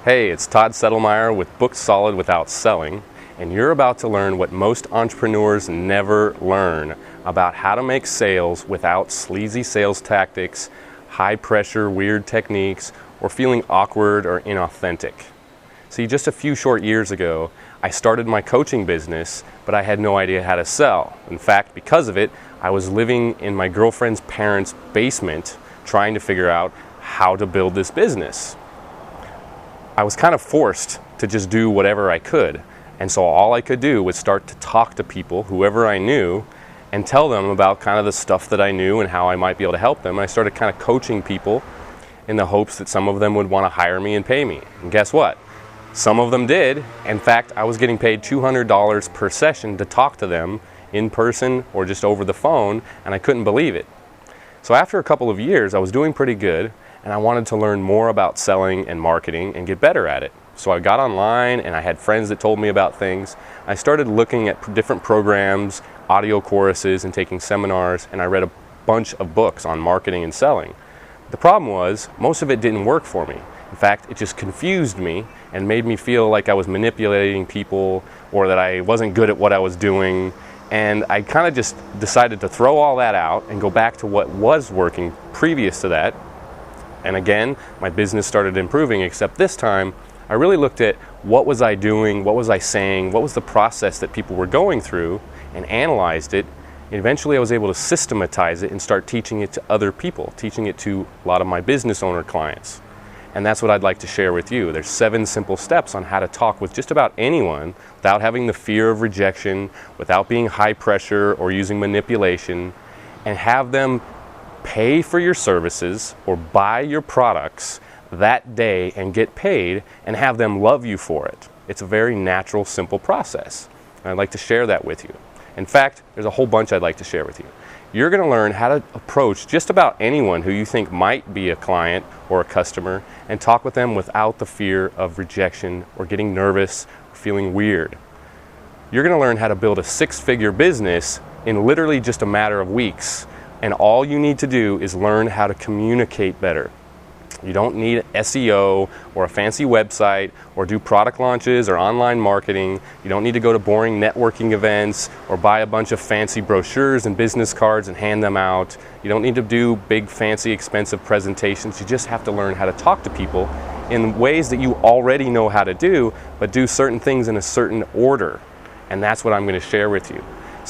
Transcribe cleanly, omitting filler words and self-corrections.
Hey, it's Todd Settlemyer with Booked Solid Without Selling, and you're about to learn what most entrepreneurs never learn about how to make sales without sleazy sales tactics, high pressure, weird techniques, or feeling awkward or inauthentic. See, just a few short years ago, I started my coaching business, but I had no idea how to sell. In fact, because of it, I was living in my girlfriend's parents' basement trying to figure out how to build this business. I was kind of forced to just do whatever I could. And so all I could do was start to talk to people, whoever I knew, and tell them about kind of the stuff that I knew and how I might be able to help them. And I started kind of coaching people in the hopes that some of them would want to hire me and pay me. And guess what? Some of them did. In fact, I was getting paid $200 per session to talk to them in person or just over the phone, and I couldn't believe it. So after a couple of years, I was doing pretty good, and I wanted to learn more about selling and marketing and get better at it. So I got online, and I had friends that told me about things. I started looking at different programs, audio courses, and taking seminars, and I read a bunch of books on marketing and selling. The problem was, most of it didn't work for me. In fact, it just confused me and made me feel like I was manipulating people or that I wasn't good at what I was doing. And I kind of just decided to throw all that out and go back to what was working previous to that. And again, my business started improving, except this time, I really looked at what was I doing, what was I saying, what was the process that people were going through, and analyzed it. And eventually I was able to systematize it and start teaching it to other people, teaching it to a lot of my business owner clients. And that's what I'd like to share with you. There's 7 simple steps on how to talk with just about anyone without having the fear of rejection, without being high pressure or using manipulation, and have them pay for your services or buy your products that day and get paid and have them love you for it. It's a very natural, simple process. And I'd like to share that with you. In fact, there's a whole bunch I'd like to share with you. You're going to learn how to approach just about anyone who you think might be a client or a customer and talk with them without the fear of rejection or getting nervous or feeling weird. You're going to learn how to build a 6-figure business in literally just a matter of weeks. And all you need to do is learn how to communicate better. You don't need SEO or a fancy website or do product launches or online marketing. You don't need to go to boring networking events or buy a bunch of fancy brochures and business cards and hand them out. You don't need to do big, fancy, expensive presentations. You just have to learn how to talk to people in ways that you already know how to do, but do certain things in a certain order. And that's what I'm going to share with you.